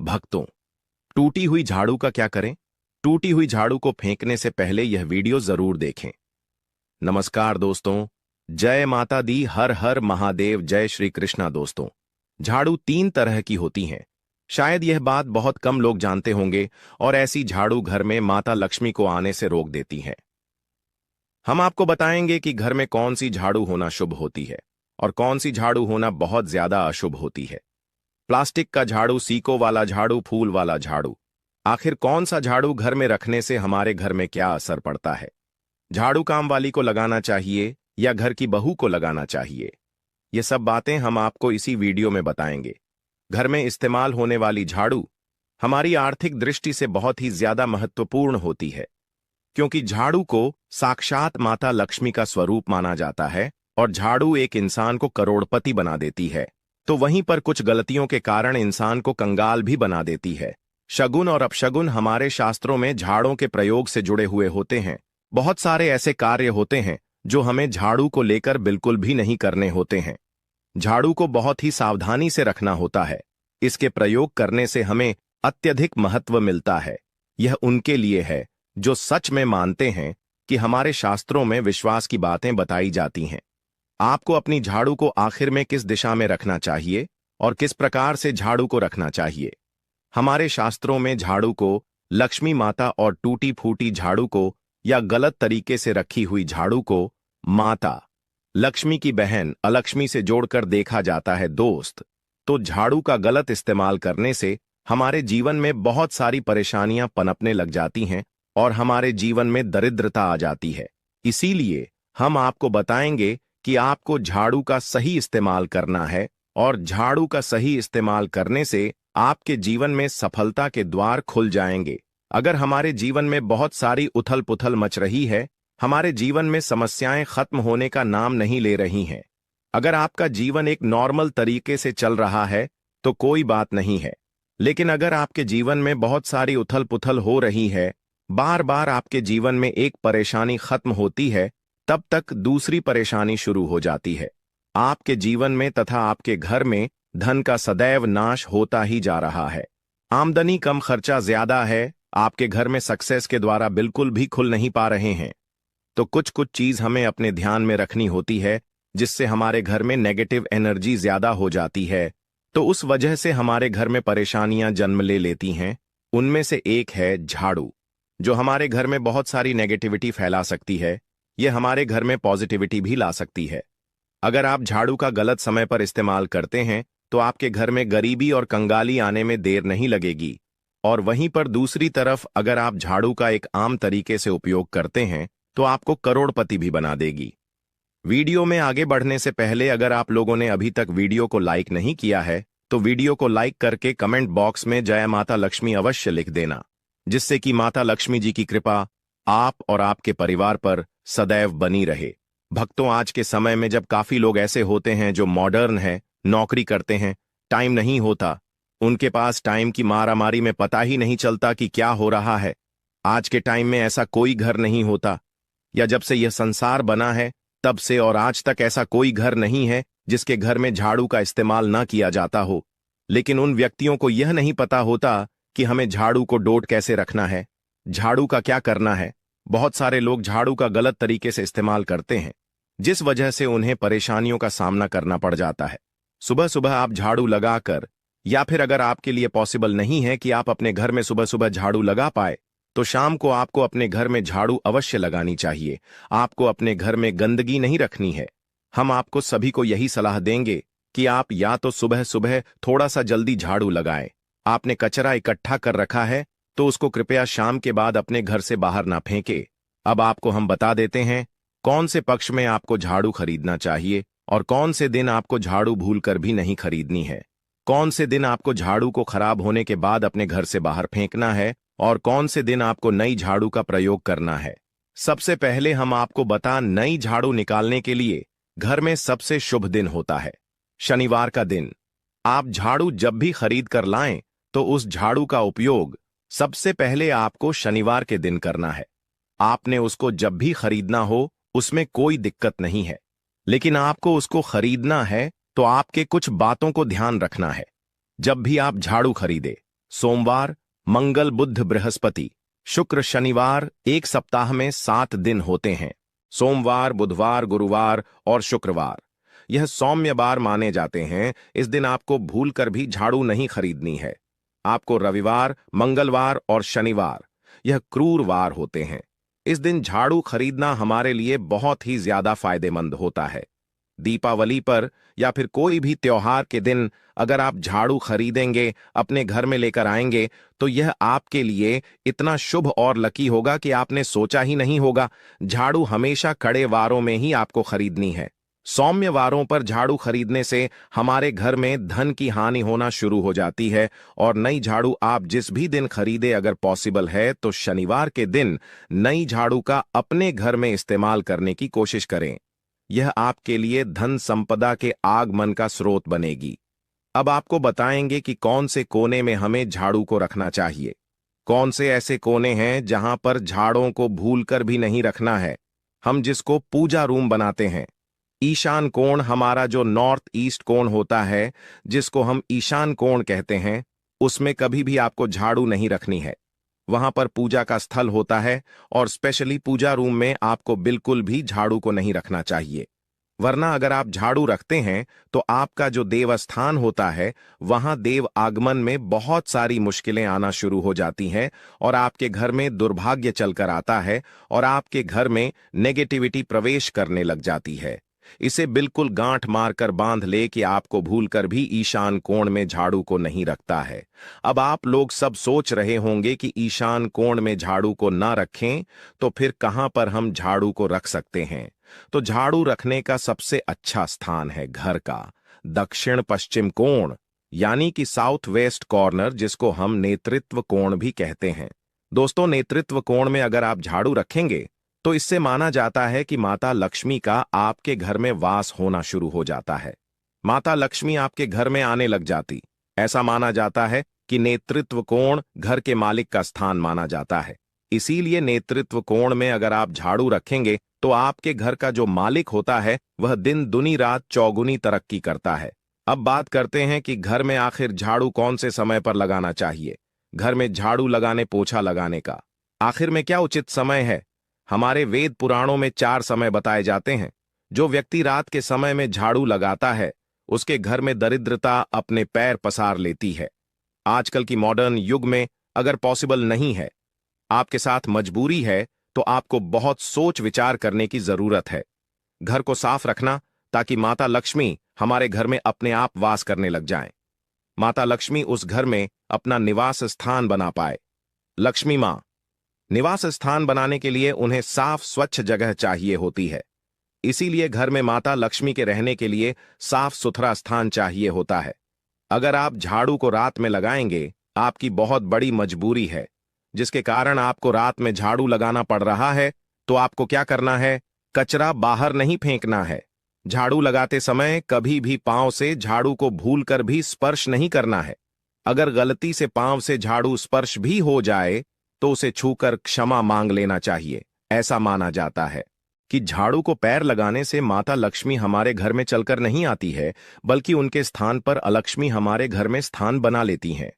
भक्तों, टूटी हुई झाड़ू का क्या करें? टूटी हुई झाड़ू को फेंकने से पहले यह वीडियो जरूर देखें। नमस्कार दोस्तों, जय माता दी, हर हर महादेव, जय श्री कृष्णा। दोस्तों, झाड़ू 3 तरह की होती हैं। शायद यह बात बहुत कम लोग जानते होंगे और ऐसी झाड़ू घर में माता लक्ष्मी को आने से रोक देती है। हम आपको बताएंगे कि घर में कौन सी झाड़ू होना शुभ होती है और कौन सी झाड़ू होना बहुत ज्यादा अशुभ होती है। प्लास्टिक का झाड़ू, सीको वाला झाड़ू, फूल वाला झाड़ू, आखिर कौन सा झाड़ू घर में रखने से हमारे घर में क्या असर पड़ता है? झाड़ू काम वाली को लगाना चाहिए या घर की बहू को लगाना चाहिए? ये सब बातें हम आपको इसी वीडियो में बताएंगे। घर में इस्तेमाल होने वाली झाड़ू हमारी आर्थिक दृष्टि से बहुत ही ज्यादा महत्वपूर्ण होती है, क्योंकि झाड़ू को साक्षात माता लक्ष्मी का स्वरूप माना जाता है और झाड़ू एक इंसान को करोड़पति बना देती है, तो वहीं पर कुछ गलतियों के कारण इंसान को कंगाल भी बना देती है। शगुन और अपशगुन हमारे शास्त्रों में झाड़ों के प्रयोग से जुड़े हुए होते हैं। बहुत सारे ऐसे कार्य होते हैं जो हमें झाड़ू को लेकर बिल्कुल भी नहीं करने होते हैं। झाड़ू को बहुत ही सावधानी से रखना होता है। इसके प्रयोग करने से हमें अत्यधिक महत्व मिलता है। यह उनके लिए है जो सच में मानते हैं कि हमारे शास्त्रों में विश्वास की बातें बताई जाती हैं। आपको अपनी झाड़ू को आखिर में किस दिशा में रखना चाहिए और किस प्रकार से झाड़ू को रखना चाहिए? हमारे शास्त्रों में झाड़ू को लक्ष्मी माता और टूटी फूटी झाड़ू को या गलत तरीके से रखी हुई झाड़ू को माता लक्ष्मी की बहन अलक्ष्मी से जोड़कर देखा जाता है। दोस्त, तो झाड़ू का गलत इस्तेमाल करने से हमारे जीवन में बहुत सारी परेशानियां पनपने लग जाती हैं और हमारे जीवन में दरिद्रता आ जाती है। इसीलिए हम आपको बताएंगे कि आपको झाड़ू का सही इस्तेमाल करना है और झाड़ू का सही इस्तेमाल करने से आपके जीवन में सफलता के द्वार खुल जाएंगे। अगर हमारे जीवन में बहुत सारी उथल पुथल मच रही है, हमारे जीवन में समस्याएं खत्म होने का नाम नहीं ले रही हैं, अगर आपका जीवन एक नॉर्मल तरीके से चल रहा है तो कोई बात नहीं है, लेकिन अगर आपके जीवन में बहुत सारी उथल पुथल हो रही है, बार बार आपके जीवन में एक परेशानी खत्म होती है, तब तक दूसरी परेशानी शुरू हो जाती है। आपके जीवन में तथा आपके घर में धन का सदैव नाश होता ही जा रहा है। आमदनी कम, खर्चा ज्यादा है, आपके घर में सक्सेस के द्वारा बिल्कुल भी खुल नहीं पा रहे हैं। तो कुछ कुछ चीज हमें अपने ध्यान में रखनी होती है, जिससे हमारे घर में नेगेटिव एनर्जी ज्यादा हो जाती है, तो उस वजह से हमारे घर में परेशानियां जन्म ले लेती हैं। उनमें से एक है झाड़ू, जो हमारे घर में बहुत सारी नेगेटिविटी फैला सकती है। यह हमारे घर में पॉजिटिविटी भी ला सकती है। अगर आप झाड़ू का गलत समय पर इस्तेमाल करते हैं तो आपके घर में गरीबी और कंगाली आने में देर नहीं लगेगी, और वहीं पर दूसरी तरफ अगर आप झाड़ू का एक आम तरीके से उपयोग करते हैं तो आपको करोड़पति भी बना देगी। वीडियो में आगे बढ़ने से पहले अगर आप लोगों ने अभी तक वीडियो को लाइक नहीं किया है तो वीडियो को लाइक करके कमेंट बॉक्स में जय माता लक्ष्मी अवश्य लिख देना, जिससे कि माता लक्ष्मी जी की कृपा आप और आपके परिवार पर सदैव बनी रहे। भक्तों, आज के समय में जब काफी लोग ऐसे होते हैं जो मॉडर्न हैं, नौकरी करते हैं, टाइम नहीं होता, उनके पास टाइम की मारामारी में पता ही नहीं चलता कि क्या हो रहा है। आज के टाइम में ऐसा कोई घर नहीं होता, या जब से यह संसार बना है तब से और आज तक ऐसा कोई घर नहीं है जिसके घर में झाड़ू का इस्तेमाल ना किया जाता हो। लेकिन उन व्यक्तियों को यह नहीं पता होता कि हमें झाड़ू को डोट कैसे रखना है, झाड़ू का क्या करना है। बहुत सारे लोग झाड़ू का गलत तरीके से इस्तेमाल करते हैं, जिस वजह से उन्हें परेशानियों का सामना करना पड़ जाता है। सुबह सुबह आप झाड़ू लगाकर, या फिर अगर आपके लिए पॉसिबल नहीं है कि आप अपने घर में सुबह सुबह झाड़ू लगा पाए, तो शाम को आपको अपने घर में झाड़ू अवश्य लगानी चाहिए। आपको अपने घर में गंदगी नहीं रखनी है। हम आपको सभी को यही सलाह देंगे कि आप या तो सुबह सुबह थोड़ा सा जल्दी झाड़ू लगाएं। आपने कचरा इकट्ठा कर रखा है तो उसको कृपया शाम के बाद अपने घर से बाहर ना फेंके। अब आपको हम बता देते हैं कौन से पक्ष में आपको झाड़ू खरीदना चाहिए और कौन से दिन आपको झाड़ू भूलकर भी नहीं खरीदनी है, कौन से दिन आपको झाड़ू को खराब होने के बाद अपने घर से बाहर फेंकना है और कौन से दिन आपको नई झाड़ू का प्रयोग करना है। सबसे पहले हम आपको बता, नई झाड़ू निकालने के लिए घर में सबसे शुभ दिन होता है शनिवार का दिन। आप झाड़ू जब भी खरीद कर लाएं तो उस झाड़ू का उपयोग सबसे पहले आपको शनिवार के दिन करना है। आपने उसको जब भी खरीदना हो उसमें कोई दिक्कत नहीं है, लेकिन आपको उसको खरीदना है तो आपके कुछ बातों को ध्यान रखना है। जब भी आप झाड़ू खरीदे सोमवार, मंगल, बुध, बृहस्पति, शुक्र, शनिवार एक सप्ताह में 7 दिन होते हैं। सोमवार, बुधवार, गुरुवार और शुक्रवार यह सौम्य बार माने जाते हैं। इस दिन आपको भूलकर भी झाड़ू नहीं खरीदनी है। आपको रविवार, मंगलवार और शनिवार यह क्रूर वार होते हैं। इस दिन झाड़ू खरीदना हमारे लिए बहुत ही ज्यादा फायदेमंद होता है। दीपावली पर या फिर कोई भी त्योहार के दिन अगर आप झाड़ू खरीदेंगे, अपने घर में लेकर आएंगे, तो यह आपके लिए इतना शुभ और लकी होगा कि आपने सोचा ही नहीं होगा। झाड़ू हमेशा कड़े वारों में ही आपको खरीदनी है। सौम्य वारों पर झाड़ू खरीदने से हमारे घर में धन की हानि होना शुरू हो जाती है। और नई झाड़ू आप जिस भी दिन खरीदे, अगर पॉसिबल है तो शनिवार के दिन नई झाड़ू का अपने घर में इस्तेमाल करने की कोशिश करें। यह आपके लिए धन संपदा के आगमन का स्रोत बनेगी। अब आपको बताएंगे कि कौन से कोने में हमें झाड़ू को रखना चाहिए। कौन से ऐसे कोने हैं जहां पर झाड़ों को भूलकर भी नहीं रखना है। हम जिसको पूजा रूम बनाते हैं, ईशान कोण, हमारा जो नॉर्थ ईस्ट कोण होता है, जिसको हम ईशान कोण कहते हैं, उसमें कभी भी आपको झाड़ू नहीं रखनी है। वहां पर पूजा का स्थल होता है और स्पेशली पूजा रूम में आपको बिल्कुल भी झाड़ू को नहीं रखना चाहिए। वरना अगर आप झाड़ू रखते हैं तो आपका जो देवस्थान होता है, वहां देव आगमन में बहुत सारी मुश्किलें आना शुरू हो जाती हैं और आपके घर में दुर्भाग्य चलकर आता है और आपके घर में नेगेटिविटी प्रवेश करने लग जाती है। इसे बिल्कुल गांठ मारकर बांध ले कि आपको भूलकर भी ईशान कोण में झाड़ू को नहीं रखता है। अब आप लोग सब सोच रहे होंगे कि ईशान कोण में झाड़ू को ना रखें तो फिर कहां पर हम झाड़ू को रख सकते हैं। तो झाड़ू रखने का सबसे अच्छा स्थान है घर का दक्षिण पश्चिम कोण, यानी कि साउथ वेस्ट कॉर्नर, जिसको हम नेतृत्व कोण भी कहते हैं। दोस्तों, नेतृत्व कोण में अगर आप झाड़ू रखेंगे तो इससे माना जाता है कि माता लक्ष्मी का आपके घर में वास होना शुरू हो जाता है। माता लक्ष्मी आपके घर में आने लग जाती। ऐसा माना जाता है कि नेतृत्व कोण घर के मालिक का स्थान माना जाता है। इसीलिए नेतृत्व कोण में अगर आप झाड़ू रखेंगे तो आपके घर का जो मालिक होता है वह दिन दुनी रात चौगुनी तरक्की करता है। अब बात करते हैं कि घर में आखिर झाड़ू कौन से समय पर लगाना चाहिए। घर में झाड़ू लगाने, पोछा लगाने का आखिर में क्या उचित समय है। हमारे वेद पुराणों में 4 समय बताए जाते हैं। जो व्यक्ति रात के समय में झाड़ू लगाता है उसके घर में दरिद्रता अपने पैर पसार लेती है। आजकल की मॉडर्न युग में अगर पॉसिबल नहीं है, आपके साथ मजबूरी है, तो आपको बहुत सोच विचार करने की जरूरत है। घर को साफ रखना ताकि माता लक्ष्मी हमारे घर में अपने आप वास करने लग जाएं। माता लक्ष्मी उस घर में अपना निवास स्थान बना पाए। लक्ष्मी मां निवास स्थान बनाने के लिए उन्हें साफ स्वच्छ जगह चाहिए होती है। इसीलिए घर में माता लक्ष्मी के रहने के लिए साफ सुथरा स्थान चाहिए होता है। अगर आप झाड़ू को रात में लगाएंगे, आपकी बहुत बड़ी मजबूरी है जिसके कारण आपको रात में झाड़ू लगाना पड़ रहा है, तो आपको क्या करना है, कचरा बाहर नहीं फेंकना है। झाड़ू लगाते समय कभी भी पांव से झाड़ू को भूलकर भी स्पर्श नहीं करना है। अगर गलती से पांव से झाड़ू स्पर्श भी हो जाए तो उसे छूकर क्षमा मांग लेना चाहिए। ऐसा माना जाता है कि झाड़ू को पैर लगाने से माता लक्ष्मी हमारे घर में चलकर नहीं आती है, बल्कि उनके स्थान पर अलक्ष्मी हमारे घर में स्थान बना लेती हैं।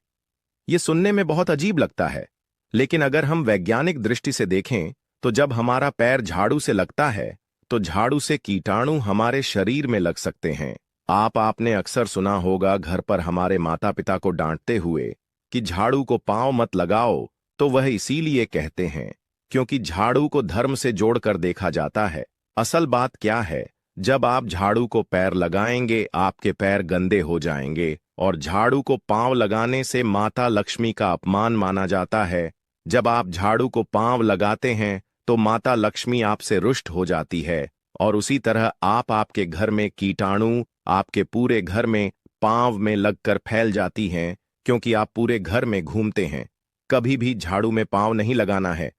ये सुनने में बहुत अजीब लगता है, लेकिन अगर हम वैज्ञानिक दृष्टि से देखें तो जब हमारा पैर झाड़ू से लगता है तो झाड़ू से कीटाणु हमारे शरीर में लग सकते हैं। आपने अक्सर सुना होगा घर पर हमारे माता पिता को डांटते हुए कि झाड़ू को पांव मत लगाओ, तो वह इसीलिए कहते हैं क्योंकि झाड़ू को धर्म से जोड़कर देखा जाता है। असल बात क्या है, जब आप झाड़ू को पैर लगाएंगे आपके पैर गंदे हो जाएंगे और झाड़ू को पांव लगाने से माता लक्ष्मी का अपमान माना जाता है। जब आप झाड़ू को पांव लगाते हैं तो माता लक्ष्मी आपसे रुष्ट हो जाती है और उसी तरह आपके घर में कीटाणु आपके पूरे घर में पांव में लगकर फैल जाती हैं, क्योंकि आप पूरे घर में घूमते हैं। कभी भी झाड़ू में पांव नहीं लगाना है।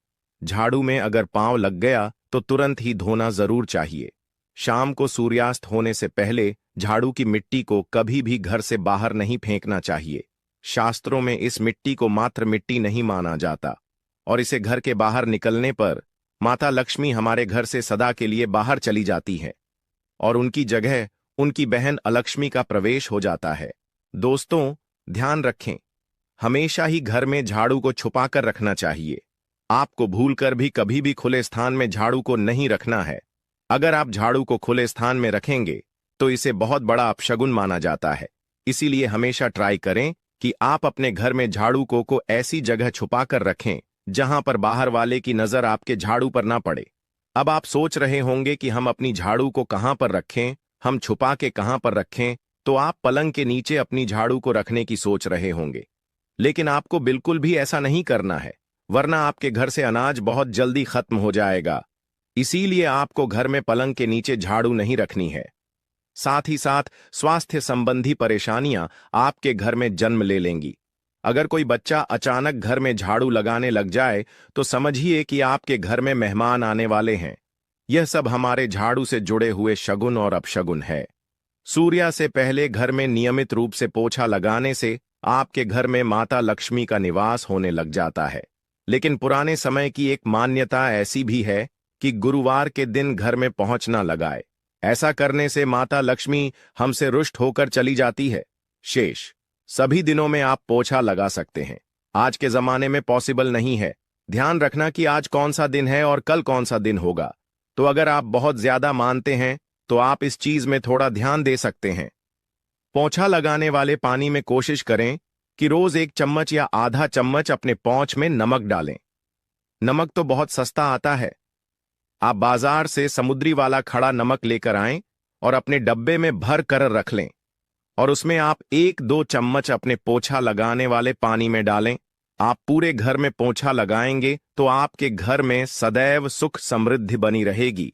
झाड़ू में अगर पांव लग गया तो तुरंत ही धोना जरूर चाहिए। शाम को सूर्यास्त होने से पहले झाड़ू की मिट्टी को कभी भी घर से बाहर नहीं फेंकना चाहिए। शास्त्रों में इस मिट्टी को मात्र मिट्टी नहीं माना जाता और इसे घर के बाहर निकलने पर माता लक्ष्मी हमारे घर से सदा के लिए बाहर चली जाती है और उनकी जगह उनकी बहन अलक्ष्मी का प्रवेश हो जाता है। दोस्तों, ध्यान रखें, हमेशा ही घर में झाड़ू को छुपा कर रखना चाहिए। आपको भूलकर भी कभी भी खुले स्थान में झाड़ू को नहीं रखना है। अगर आप झाड़ू को खुले स्थान में रखेंगे तो इसे बहुत बड़ा अपशगुन माना जाता है। इसीलिए हमेशा ट्राई करें कि आप अपने घर में झाड़ू को ऐसी जगह छुपा कर रखें जहां पर बाहर वाले की नजर आपके झाड़ू पर ना पड़े। अब आप सोच रहे होंगे कि हम अपनी झाड़ू को कहां पर रखें, हम छुपा के कहां पर रखें। तो आप पलंग के नीचे अपनी झाड़ू को रखने की सोच रहे होंगे, लेकिन आपको बिल्कुल भी ऐसा नहीं करना है, वरना आपके घर से अनाज बहुत जल्दी खत्म हो जाएगा। इसीलिए आपको घर में पलंग के नीचे झाड़ू नहीं रखनी है। साथ ही साथ स्वास्थ्य संबंधी परेशानियां आपके घर में जन्म ले लेंगी। अगर कोई बच्चा अचानक घर में झाड़ू लगाने लग जाए तो समझिए कि आपके घर में मेहमान आने वाले हैं। यह सब हमारे झाड़ू से जुड़े हुए शगुन और अपशगुन है। सूर्या से पहले घर में नियमित रूप से पोछा लगाने से आपके घर में माता लक्ष्मी का निवास होने लग जाता है। लेकिन पुराने समय की एक मान्यता ऐसी भी है कि गुरुवार के दिन घर में पहुंच ना लगाए। ऐसा करने से माता लक्ष्मी हमसे रुष्ट होकर चली जाती है। शेष सभी दिनों में आप पोछा लगा सकते हैं। आज के जमाने में पॉसिबल नहीं है। ध्यान रखना कि आज कौन सा दिन है और कल कौन सा दिन होगा। तो अगर आप बहुत ज्यादा मानते हैं तो आप इस चीज में थोड़ा ध्यान दे सकते हैं। पोछा लगाने वाले पानी में कोशिश करें कि रोज 1 चम्मच या आधा चम्मच अपने पोंछ में नमक डालें। नमक तो बहुत सस्ता आता है। आप बाजार से समुद्री वाला खड़ा नमक लेकर आएं और अपने डब्बे में भर कर रख लें और उसमें आप 1-2 चम्मच अपने पोछा लगाने वाले पानी में डालें। आप पूरे घर में पोछा लगाएंगे तो आपके घर में सदैव सुख समृद्धि बनी रहेगी।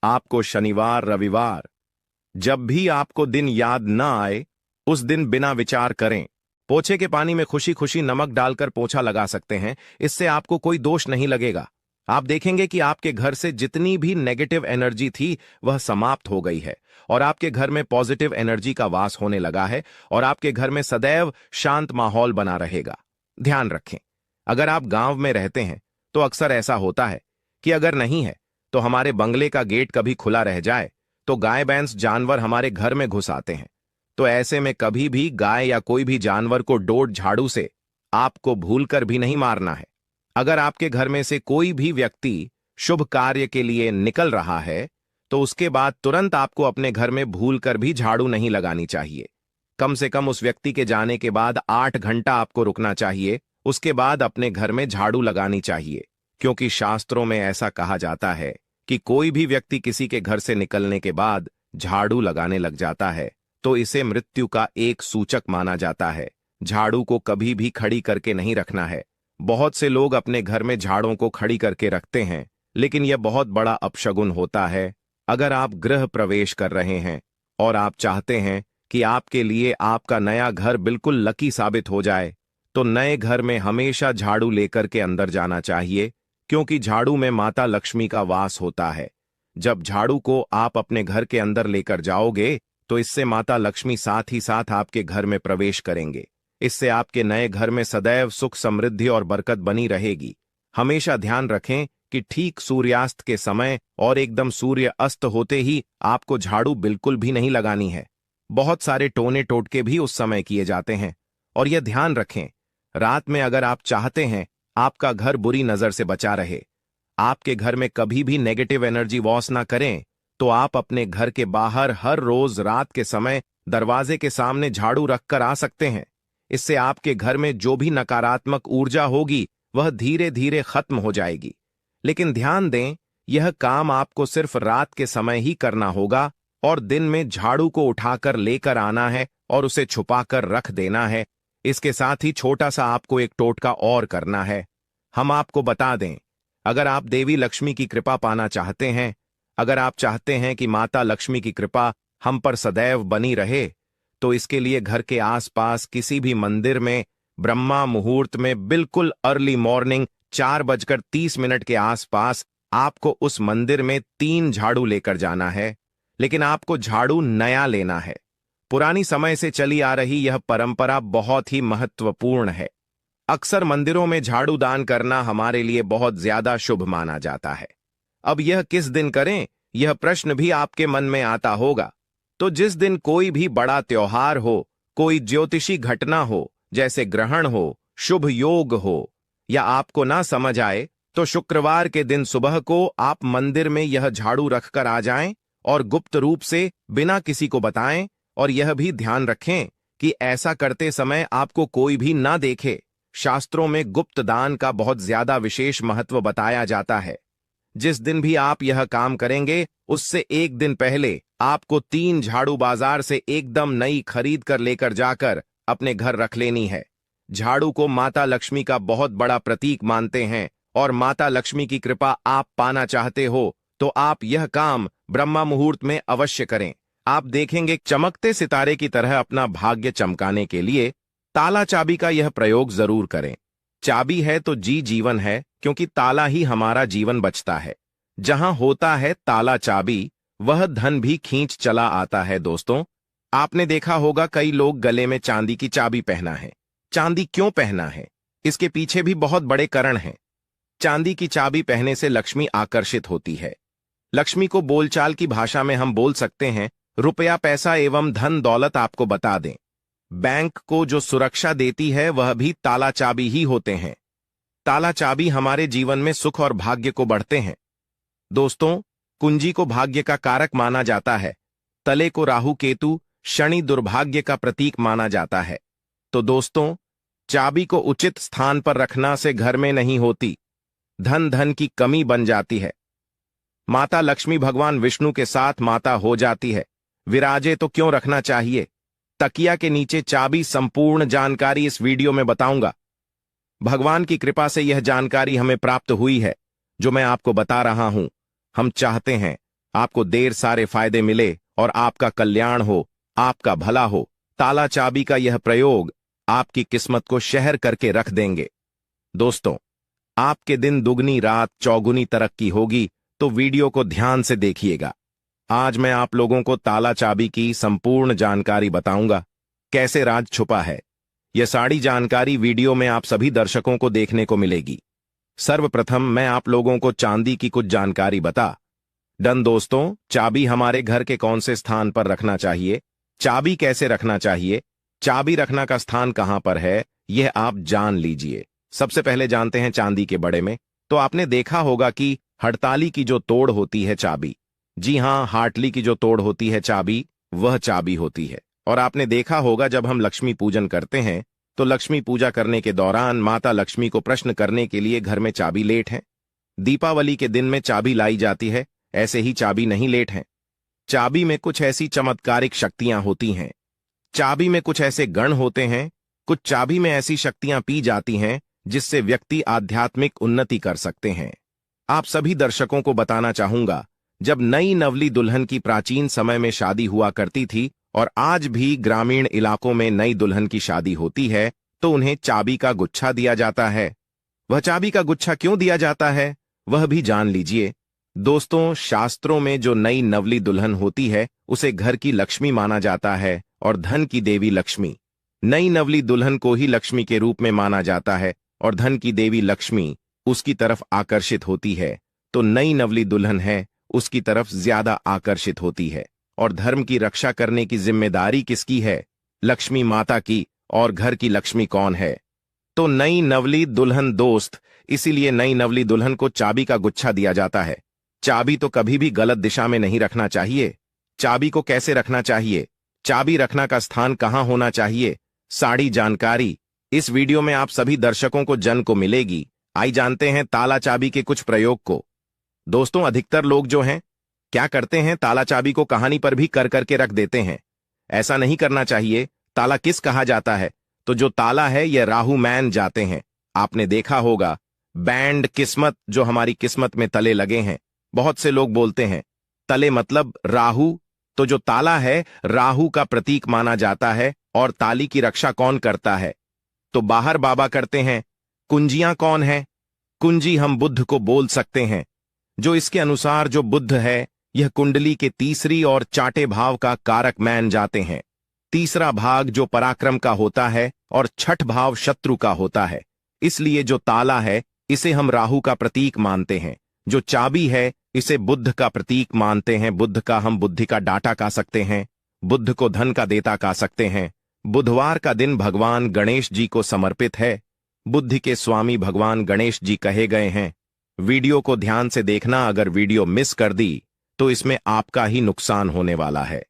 आपको शनिवार रविवार जब भी आपको दिन याद न आए उस दिन बिना विचार करें पोछे के पानी में खुशी खुशी नमक डालकर पोछा लगा सकते हैं। इससे आपको कोई दोष नहीं लगेगा। आप देखेंगे कि आपके घर से जितनी भी नेगेटिव एनर्जी थी वह समाप्त हो गई है और आपके घर में पॉजिटिव एनर्जी का वास होने लगा है और आपके घर में सदैव शांत माहौल बना रहेगा। ध्यान रखें, अगर आप गांव में रहते हैं तो अक्सर ऐसा होता है कि अगर नहीं है तो हमारे बंगले का गेट कभी खुला रह जाए तो गाय भैंस जानवर हमारे घर में घुस आते हैं। तो ऐसे में कभी भी गाय या कोई भी जानवर को डोर झाड़ू से आपको भूलकर भी नहीं मारना है। अगर आपके घर में से कोई भी व्यक्ति शुभ कार्य के लिए निकल रहा है तो उसके बाद तुरंत आपको अपने घर में भूलकर भी झाड़ू नहीं लगानी चाहिए। कम से कम उस व्यक्ति के जाने के बाद 8 घंटा आपको रुकना चाहिए, उसके बाद अपने घर में झाड़ू लगानी चाहिए। क्योंकि शास्त्रों में ऐसा कहा जाता है कि कोई भी व्यक्ति किसी के घर से निकलने के बाद झाड़ू लगाने लग जाता है तो इसे मृत्यु का एक सूचक माना जाता है। झाड़ू को कभी भी खड़ी करके नहीं रखना है। बहुत से लोग अपने घर में झाड़ों को खड़ी करके रखते हैं, लेकिन यह बहुत बड़ा अपशगुन होता है। अगर आप गृह प्रवेश कर रहे हैं और आप चाहते हैं कि आपके लिए आपका नया घर बिल्कुल लकी साबित हो जाए तो नए घर में हमेशा झाड़ू लेकर के अंदर जाना चाहिए, क्योंकि झाड़ू में माता लक्ष्मी का वास होता है। जब झाड़ू को आप अपने घर के अंदर लेकर जाओगे तो इससे माता लक्ष्मी साथ ही साथ आपके घर में प्रवेश करेंगे। इससे आपके नए घर में सदैव सुख समृद्धि और बरकत बनी रहेगी। हमेशा ध्यान रखें कि ठीक सूर्यास्त के समय और एकदम सूर्य अस्त होते ही आपको झाड़ू बिल्कुल भी नहीं लगानी है। बहुत सारे टोने टोटके भी उस समय किए जाते हैं। और यह ध्यान रखें, रात में अगर आप चाहते हैं आपका घर बुरी नजर से बचा रहे, आपके घर में कभी भी नेगेटिव एनर्जी वॉस ना करें, तो आप अपने घर के बाहर हर रोज रात के समय दरवाजे के सामने झाड़ू रखकर आ सकते हैं। इससे आपके घर में जो भी नकारात्मक ऊर्जा होगी वह धीरे धीरे खत्म हो जाएगी। लेकिन ध्यान दें, यह काम आपको सिर्फ रात के समय ही करना होगा और दिन में झाड़ू को उठाकर लेकर आना है और उसे छुपाकर रख देना है। इसके साथ ही छोटा सा आपको एक टोटका और करना है। हम आपको बता दें, अगर आप देवी लक्ष्मी की कृपा पाना चाहते हैं, अगर आप चाहते हैं कि माता लक्ष्मी की कृपा हम पर सदैव बनी रहे, तो इसके लिए घर के आसपास किसी भी मंदिर में ब्रह्मा मुहूर्त में बिल्कुल अर्ली मॉर्निंग 4:30 के आसपास आपको उस मंदिर में 3 झाड़ू लेकर जाना है। लेकिन आपको झाड़ू नया लेना है। पुरानी समय से चली आ रही यह परंपरा बहुत ही महत्वपूर्ण है। अक्सर मंदिरों में झाड़ू दान करना हमारे लिए बहुत ज्यादा शुभ माना जाता है। अब यह किस दिन करें, यह प्रश्न भी आपके मन में आता होगा। तो जिस दिन कोई भी बड़ा त्योहार हो, कोई ज्योतिषी घटना हो, जैसे ग्रहण हो, शुभ योग हो, या आपको ना समझ आए तो शुक्रवार के दिन सुबह को आप मंदिर में यह झाड़ू रखकर आ जाएं और गुप्त रूप से बिना किसी को बताएं, और यह भी ध्यान रखें कि ऐसा करते समय आपको कोई भी ना देखे। शास्त्रों में गुप्त दान का बहुत ज्यादा विशेष महत्व बताया जाता है। जिस दिन भी आप यह काम करेंगे उससे एक दिन पहले आपको 3 झाड़ू बाजार से एकदम नई खरीद कर लेकर जाकर अपने घर रख लेनी है। झाड़ू को माता लक्ष्मी का बहुत बड़ा प्रतीक मानते हैं, और माता लक्ष्मी की कृपा आप पाना चाहते हो तो आप यह काम ब्रह्मा मुहूर्त में अवश्य करें। आप देखेंगे चमकते सितारे की तरह अपना भाग्य चमकाने के लिए ताला चाबी का यह प्रयोग जरूर करें। चाबी है तो जीवन है, क्योंकि ताला ही हमारा जीवन बचता है। जहां होता है ताला चाबी, वह धन भी खींच चला आता है। दोस्तों, आपने देखा होगा कई लोग गले में चांदी की चाबी पहना है। चांदी क्यों पहना है, इसके पीछे भी बहुत बड़े कारण हैं। चांदी की चाबी पहनने से लक्ष्मी आकर्षित होती है। लक्ष्मी को बोलचाल की भाषा में हम बोल सकते हैं रुपया, पैसा एवं धन दौलत। आपको बता दें, बैंक को जो सुरक्षा देती है वह भी ताला चाबी ही होते हैं। ताला चाबी हमारे जीवन में सुख और भाग्य को बढ़ते हैं। दोस्तों, कुंजी को भाग्य का कारक माना जाता है। तले को राहु केतु शनि दुर्भाग्य का प्रतीक माना जाता है। तो दोस्तों, चाबी को उचित स्थान पर रखना से घर में नहीं होती धन की कमी बन जाती है। माता लक्ष्मी भगवान विष्णु के साथ माता हो जाती है। विराजे तो क्यों रखना चाहिए? तकिया के नीचे चाबी, संपूर्ण जानकारी इस वीडियो में बताऊंगा। भगवान की कृपा से यह जानकारी हमें प्राप्त हुई है जो मैं आपको बता रहा हूं। हम चाहते हैं आपको ढेर सारे फायदे मिले और आपका कल्याण हो, आपका भला हो। ताला चाबी का यह प्रयोग आपकी किस्मत को शहर करके रख देंगे। दोस्तों, आपके दिन दुगनी रात चौगुनी तरक्की होगी, तो वीडियो को ध्यान से देखिएगा। आज मैं आप लोगों को ताला चाबी की संपूर्ण जानकारी बताऊंगा, कैसे राज छुपा है। यह सारी जानकारी वीडियो में आप सभी दर्शकों को देखने को मिलेगी। सर्वप्रथम मैं आप लोगों को चांदी की कुछ जानकारी बता डन। दोस्तों, चाबी हमारे घर के कौन से स्थान पर रखना चाहिए, चाबी कैसे रखना चाहिए, चाबी रखना का स्थान कहां पर है, यह आप जान लीजिए। सबसे पहले जानते हैं चांदी के बड़े में। तो आपने देखा होगा कि हड़ताली की जो तोड़ होती है चाबी, जी हां, हाटली की जो तोड़ होती है चाबी, वह चाबी होती है। और आपने देखा होगा जब हम लक्ष्मी पूजन करते हैं तो लक्ष्मी पूजा करने के दौरान माता लक्ष्मी को प्रश्न करने के लिए घर में चाबी लेट है। दीपावली के दिन में चाबी लाई जाती है, ऐसे ही चाबी नहीं लेट है। चाबी में कुछ ऐसी चमत्कारिक शक्तियां होती हैं। चाबी में कुछ ऐसे गण होते हैं, कुछ चाबी में ऐसी शक्तियां पी जाती हैं जिससे व्यक्ति आध्यात्मिक उन्नति कर सकते हैं। आप सभी दर्शकों को बताना चाहूंगा, जब नई नवली दुल्हन की प्राचीन समय में शादी हुआ करती थी और आज भी ग्रामीण इलाकों में नई दुल्हन की शादी होती है तो उन्हें चाबी का गुच्छा दिया जाता है। वह चाबी का गुच्छा क्यों दिया जाता है, वह भी जान लीजिए। दोस्तों, शास्त्रों में जो नई नवली दुल्हन होती है उसे घर की लक्ष्मी माना जाता है और धन की देवी लक्ष्मी। नई नवली दुल्हन को ही लक्ष्मी के रूप में माना जाता है और धन की देवी लक्ष्मी उसकी तरफ आकर्षित होती है। तो नई नवली दुल्हन है उसकी तरफ ज्यादा आकर्षित होती है। और धर्म की रक्षा करने की जिम्मेदारी किसकी है? लक्ष्मी माता की। और घर की लक्ष्मी कौन है? तो नई नवली दुल्हन। दोस्त, इसीलिए नई नवली दुल्हन को चाबी का गुच्छा दिया जाता है। चाबी तो कभी भी गलत दिशा में नहीं रखना चाहिए। चाबी को कैसे रखना चाहिए, चाबी रखना का स्थान कहां होना चाहिए, सारी जानकारी इस वीडियो में आप सभी दर्शकों को जन को मिलेगी। आइए जानते हैं ताला चाबी के कुछ प्रयोग को। दोस्तों, अधिकतर लोग जो हैं क्या करते हैं, ताला चाबी को कहानी पर भी कर करके रख देते हैं। ऐसा नहीं करना चाहिए। ताला किस कहा जाता है? तो जो ताला है यह राहु मैन जाते हैं। आपने देखा होगा बैंड किस्मत, जो हमारी किस्मत में तले लगे हैं। बहुत से लोग बोलते हैं तले मतलब राहु, तो जो ताला है राहु का प्रतीक माना जाता है। और ताली की रक्षा कौन करता है? तो बाहर बाबा करते हैं। कुंजियां कौन है? कुंजी हम बुद्ध को बोल सकते हैं। जो इसके अनुसार जो बुद्ध है यह कुंडली के तीसरी और चाटे भाव का कारक मान जाते हैं। तीसरा भाग जो पराक्रम का होता है और छठ भाव शत्रु का होता है। इसलिए जो ताला है इसे हम राहु का प्रतीक मानते हैं। जो चाबी है इसे बुद्ध का प्रतीक मानते हैं। बुद्ध का हम बुद्धि का डाटा कह सकते हैं। बुद्ध को धन का देता कह सकते हैं। बुधवार का दिन भगवान गणेश जी को समर्पित है। बुद्धि के स्वामी भगवान गणेश जी कहे गए हैं। वीडियो को ध्यान से देखना, अगर वीडियो मिस कर दी तो इसमें आपका ही नुकसान होने वाला है।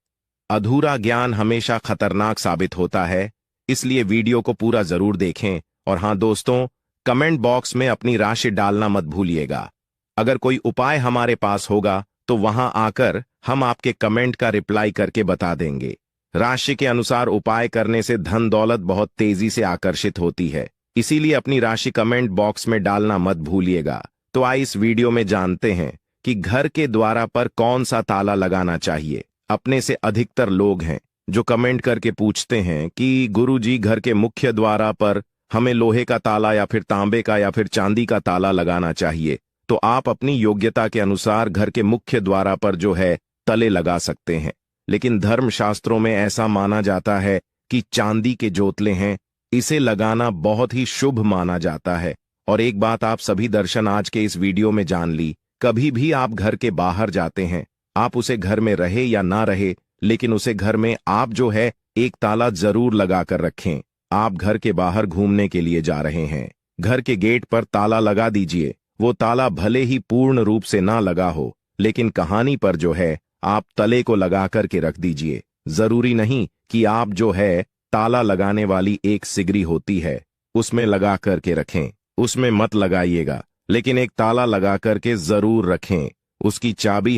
अधूरा ज्ञान हमेशा खतरनाक साबित होता है, इसलिए वीडियो को पूरा जरूर देखें। और हां दोस्तों, कमेंट बॉक्स में अपनी राशि डालना मत भूलिएगा। अगर कोई उपाय हमारे पास होगा तो वहां आकर हम आपके कमेंट का रिप्लाई करके बता देंगे। राशि के अनुसार उपाय करने से धन दौलत बहुत तेजी से आकर्षित होती है, इसीलिए अपनी राशि कमेंट बॉक्स में डालना मत भूलिएगा। तो आइए इस वीडियो में जानते हैं कि घर के द्वार पर कौन सा ताला लगाना चाहिए। अपने से अधिकतर लोग हैं जो कमेंट करके पूछते हैं कि गुरुजी, घर के मुख्य द्वार पर हमें लोहे का ताला या फिर तांबे का या फिर चांदी का ताला लगाना चाहिए। तो आप अपनी योग्यता के अनुसार घर के मुख्य द्वार पर जो है तले लगा सकते हैं, लेकिन धर्मशास्त्रों में ऐसा माना जाता है कि चांदी के जोतले हैं, इसे लगाना बहुत ही शुभ माना जाता है। और एक बात आप सभी दर्शन आज के इस वीडियो में जान ली, कभी भी आप घर के बाहर जाते हैं, आप उसे घर में रहे या ना रहे, लेकिन उसे घर में आप जो है एक ताला जरूर लगा कर रखें। आप घर के बाहर घूमने के लिए जा रहे हैं, घर के गेट पर ताला लगा दीजिए। वो ताला भले ही पूर्ण रूप से ना लगा हो, लेकिन कहानी पर जो है आप तले को लगा करके रख दीजिए। जरूरी नहीं कि आप जो है ताला लगाने वाली एक सिगरी होती है उसमें लगा करके रखें, उसमें मत लगाइएगा, लेकिन एक ताला लगा करके जरूर रखें। उसकी चाबी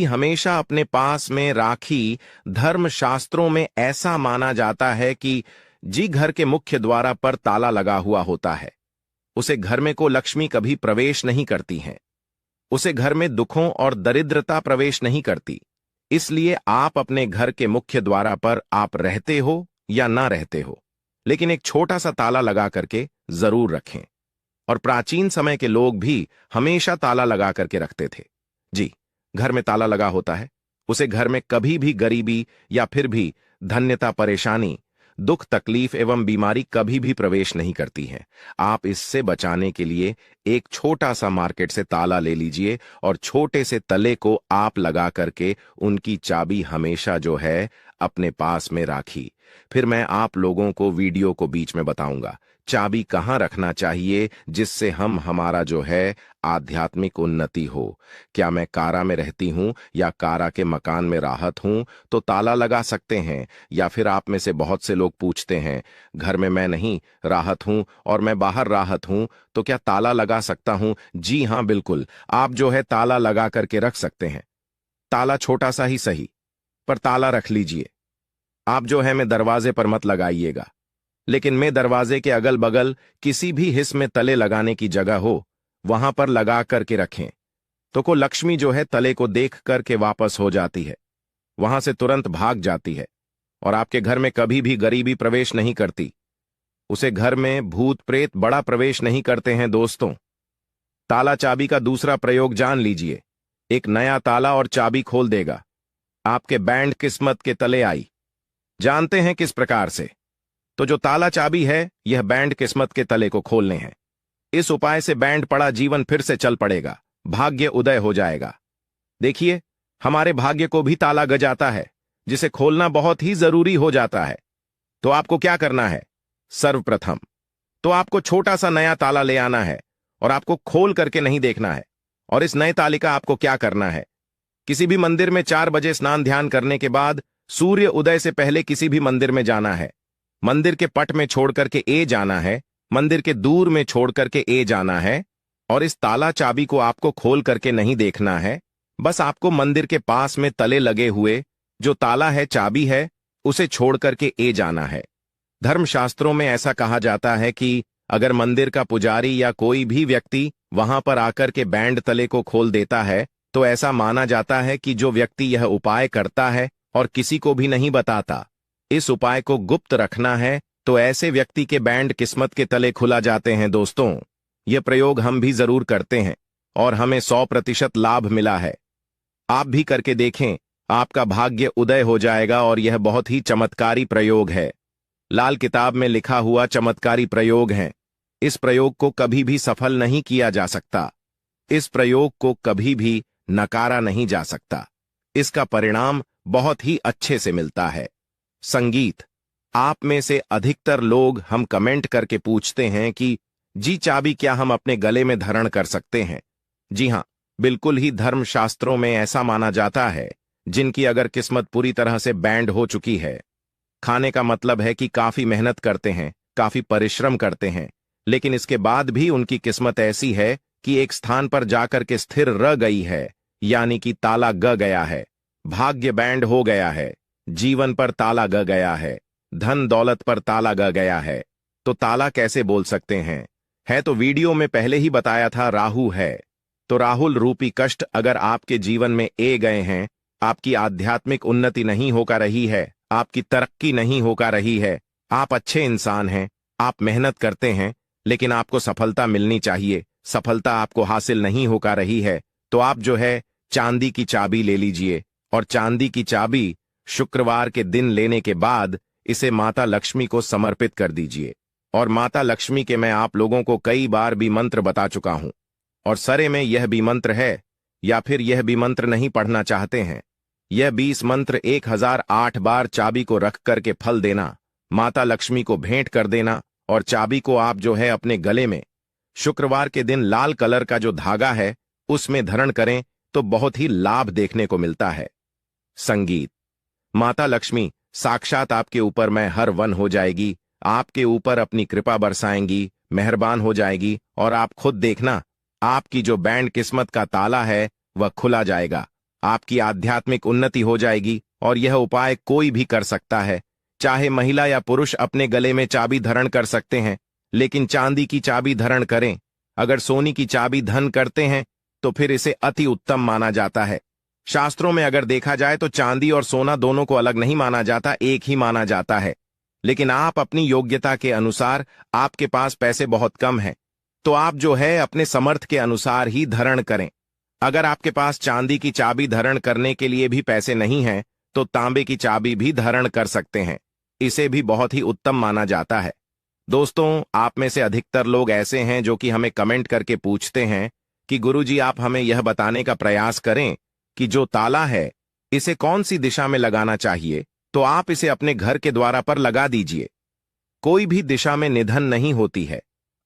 हमेशा अपने पास में राखी। धर्मशास्त्रों में ऐसा माना जाता है कि जी घर के मुख्य द्वार पर ताला लगा हुआ होता है, उसे घर में को लक्ष्मी कभी प्रवेश नहीं करती हैं, उसे घर में दुखों और दरिद्रता प्रवेश नहीं करती। इसलिए आप अपने घर के मुख्य द्वार पर आप रहते हो या ना रहते हो, लेकिन एक छोटा सा ताला लगा करके जरूर रखें। और प्राचीन समय के लोग भी हमेशा ताला लगा करके रखते थे। जी, घर में ताला लगा होता है, उसे घर में कभी भी गरीबी या फिर भी धन्यता, परेशानी, दुख, तकलीफ एवं बीमारी कभी भी प्रवेश नहीं करती है। आप इससे बचाने के लिए एक छोटा सा मार्केट से ताला ले लीजिए और छोटे से तले को आप लगा करके उनकी चाबी हमेशा जो है अपने पास में राखी। फिर मैं आप लोगों को वीडियो को बीच में बताऊंगा चाबी कहां रखना चाहिए, जिससे हमारा जो है आध्यात्मिक उन्नति हो। क्या मैं कारा में रहती हूं या कारा के मकान में राहत हूं तो ताला लगा सकते हैं, या फिर आप में से बहुत से लोग पूछते हैं घर में मैं नहीं राहत हूं और मैं बाहर राहत हूं तो क्या ताला लगा सकता हूं। जी हां, बिल्कुल, आप जो है ताला लगा करके रख सकते हैं। ताला छोटा सा ही सही, पर ताला रख लीजिए। आप जो है मैं दरवाजे पर मत लगाइएगा, लेकिन मैं दरवाजे के अगल बगल किसी भी हिस्से में तले लगाने की जगह हो वहां पर लगा करके रखें, तो को लक्ष्मी जो है तले को देख करके वापस हो जाती है, वहां से तुरंत भाग जाती है और आपके घर में कभी भी गरीबी प्रवेश नहीं करती। उसे घर में भूत प्रेत बड़ा प्रवेश नहीं करते हैं। दोस्तों, ताला चाबी का दूसरा प्रयोग जान लीजिए। एक नया ताला और चाबी खोल देगा। आपके बैंड किस्मत के तले आई। जानते हैं किस प्रकार से? तो जो ताला चाबी है यह बैंड किस्मत के तले को खोलने हैं। इस उपाय से बैंड पड़ा जीवन फिर से चल पड़ेगा, भाग्य उदय हो जाएगा। देखिए, हमारे भाग्य को भी ताला गजाता है, जिसे खोलना बहुत ही जरूरी हो जाता है। तो आपको क्या करना है? सर्वप्रथम तो आपको छोटा सा नया ताला ले आना है और आपको खोल करके नहीं देखना है। और इस नए ताले का आपको क्या करना है? किसी भी मंदिर में 4 बजे स्नान ध्यान करने के बाद सूर्य उदय से पहले किसी भी मंदिर में जाना है। मंदिर के पट में छोड़ करके ए जाना है, मंदिर के दूर में छोड़ करके ए जाना है। और इस ताला चाबी को आपको खोल करके नहीं देखना है, बस आपको मंदिर के पास में तले लगे हुए जो ताला है, चाबी है, उसे छोड़ करके ए जाना है। धर्मशास्त्रों में ऐसा कहा जाता है कि अगर मंदिर का पुजारी या कोई भी व्यक्ति वहां पर आकर के बैंड तले को खोल देता है तो ऐसा माना जाता है कि जो व्यक्ति यह उपाय करता है और किसी को भी नहीं बताता, इस उपाय को गुप्त रखना है, तो ऐसे व्यक्ति के बैंड किस्मत के तले खुला जाते हैं। दोस्तों, यह प्रयोग हम भी जरूर करते हैं और हमें 100% लाभ मिला है। आप भी करके देखें, आपका भाग्य उदय हो जाएगा। और यह बहुत ही चमत्कारी प्रयोग है, लाल किताब में लिखा हुआ चमत्कारी प्रयोग है। इस प्रयोग को कभी भी सफल नहीं किया जा सकता, इस प्रयोग को कभी भी नकारा नहीं जा सकता। इसका परिणाम बहुत ही अच्छे से मिलता है। संगीत, आप में से अधिकतर लोग हम कमेंट करके पूछते हैं कि जी चाबी क्या हम अपने गले में धारण कर सकते हैं। जी हाँ, बिल्कुल ही धर्मशास्त्रों में ऐसा माना जाता है जिनकी अगर किस्मत पूरी तरह से बैंड हो चुकी है, खाने का मतलब है कि काफी मेहनत करते हैं, काफी परिश्रम करते हैं, लेकिन इसके बाद भी उनकी किस्मत ऐसी है कि एक स्थान पर जाकर के स्थिर रह गई है, यानी कि ताला ग गया है, भाग्य बैंड हो गया है, जीवन पर ताला ग गया है, धन दौलत पर ताला ग गया है। तो ताला कैसे बोल सकते हैं? है तो वीडियो में पहले ही बताया था, राहु है। तो राहुल रूपी कष्ट अगर आपके जीवन में ए गए हैं, आपकी आध्यात्मिक उन्नति नहीं होकर रही है, आपकी तरक्की नहीं होकर रही है, आप अच्छे इंसान हैं, आप मेहनत करते हैं, लेकिन आपको सफलता मिलनी चाहिए, सफलता आपको हासिल नहीं होकर रही है, तो आप जो है चांदी की चाबी ले लीजिए, और चांदी की चाबी शुक्रवार के दिन लेने के बाद इसे माता लक्ष्मी को समर्पित कर दीजिए। और माता लक्ष्मी के मैं आप लोगों को कई बार भी मंत्र बता चुका हूं, और सरे में यह भी मंत्र है, या फिर यह भी मंत्र नहीं पढ़ना चाहते हैं, यह 20 मंत्र 1008 बार चाबी को रख करके फल देना, माता लक्ष्मी को भेंट कर देना, और चाबी को आप जो है अपने गले में शुक्रवार के दिन लाल कलर का जो धागा है उसमें धारण करें तो बहुत ही लाभ देखने को मिलता है। संगीत। माता लक्ष्मी साक्षात आपके ऊपर में हर वन हो जाएगी, आपके ऊपर अपनी कृपा बरसाएंगी, मेहरबान हो जाएगी, और आप खुद देखना आपकी जो बैंड किस्मत का ताला है वह खुला जाएगा, आपकी आध्यात्मिक उन्नति हो जाएगी। और यह उपाय कोई भी कर सकता है, चाहे महिला या पुरुष अपने गले में चाबी धारण कर सकते हैं, लेकिन चांदी की चाबी धारण करें। अगर सोनी की चाबी धन करते हैं तो फिर इसे अति उत्तम माना जाता है। शास्त्रों में अगर देखा जाए तो चांदी और सोना दोनों को अलग नहीं माना जाता, एक ही माना जाता है। लेकिन आप अपनी योग्यता के अनुसार, आपके पास पैसे बहुत कम हैं, तो आप जो है अपने समर्थ के अनुसार ही धारण करें। अगर आपके पास चांदी की चाबी धारण करने के लिए भी पैसे नहीं हैं तो तांबे की चाबी भी धारण कर सकते हैं, इसे भी बहुत ही उत्तम माना जाता है। दोस्तों, आप में से अधिकतर लोग ऐसे हैं जो कि हमें कमेंट करके पूछते हैं कि गुरुजी आप हमें यह बताने का प्रयास करें कि जो ताला है इसे कौन सी दिशा में लगाना चाहिए, तो आप इसे अपने घर के द्वार पर लगा दीजिए। कोई भी दिशा में निधन नहीं होती है।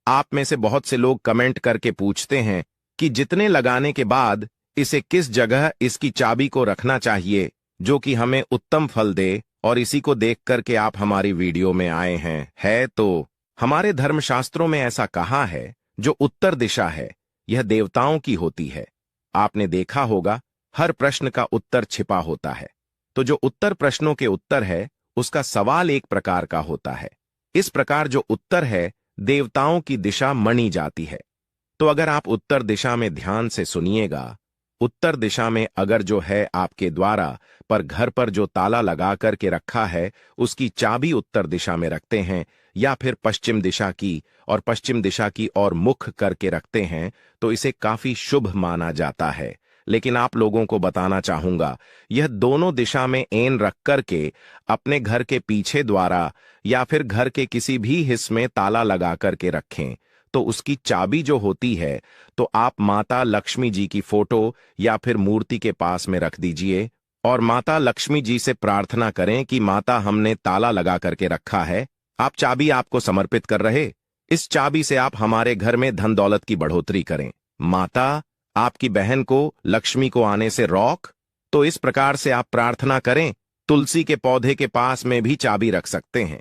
आप में से बहुत से लोग कमेंट करके पूछते हैं कि जितने लगाने के बाद इसे किस जगह इसकी चाबी को रखना चाहिए जो कि हमें उत्तम फल दे, और इसी को देख करके आप हमारी वीडियो में आए हैं। है तो हमारे धर्मशास्त्रों में ऐसा कहा है, जो उत्तर दिशा है यह देवताओं की होती है। आपने देखा होगा हर प्रश्न का उत्तर छिपा होता है, तो जो उत्तर प्रश्नों के उत्तर है उसका सवाल एक प्रकार का होता है। इस प्रकार जो उत्तर है देवताओं की दिशा मानी जाती है। तो अगर आप उत्तर दिशा में ध्यान से सुनिएगा, उत्तर दिशा में अगर जो है आपके द्वारा पर घर पर जो ताला लगा करके रखा है उसकी चाबी उत्तर दिशा में रखते हैं, या फिर पश्चिम दिशा की और पश्चिम दिशा की ओर मुख करके रखते हैं, तो इसे काफी शुभ माना जाता है। लेकिन आप लोगों को बताना चाहूंगा, यह दोनों दिशा में एन रख करके अपने घर के पीछे द्वारा या फिर घर के किसी भी हिस्से में ताला लगा करके रखें, तो उसकी चाबी जो होती है तो आप माता लक्ष्मी जी की फोटो या फिर मूर्ति के पास में रख दीजिए, और माता लक्ष्मी जी से प्रार्थना करें कि माता हमने ताला लगा करके रखा है, आप चाबी आपको समर्पित कर रहे, इस चाबी से आप हमारे घर में धन दौलत की बढ़ोतरी करें। माता आपकी बहन को लक्ष्मी को आने से रोक। तो इस प्रकार से आप प्रार्थना करें। तुलसी के पौधे के पास में भी चाबी रख सकते हैं।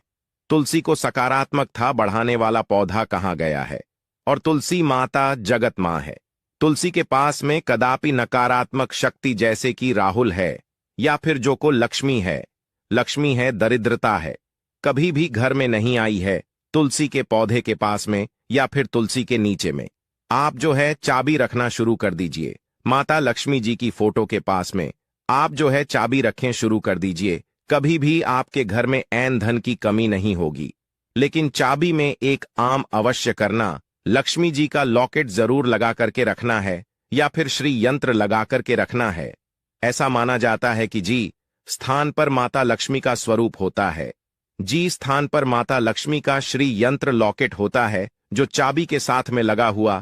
तुलसी को सकारात्मक था बढ़ाने वाला पौधा कहा गया है, और तुलसी माता जगत मां है। तुलसी के पास में कदापि नकारात्मक शक्ति जैसे कि राहुल है या फिर जो को लक्ष्मी है दरिद्रता है, कभी भी घर में नहीं आई है। तुलसी के पौधे के पास में या फिर तुलसी के नीचे में आप जो है चाबी रखना शुरू कर दीजिए। माता लक्ष्मी जी की फोटो के पास में आप जो है चाबी रखें शुरू कर दीजिए। कभी भी आपके घर में ऐन धन की कमी नहीं होगी। लेकिन चाबी में एक आम अवश्य करना, लक्ष्मी जी का लॉकेट जरूर लगा करके रखना है या फिर श्री यंत्र लगा करके रखना है। ऐसा माना जाता है कि जी स्थान पर माता लक्ष्मी का स्वरूप होता है, जी स्थान पर माता लक्ष्मी का श्री यंत्र लॉकेट होता है, जो चाबी के साथ में लगा हुआ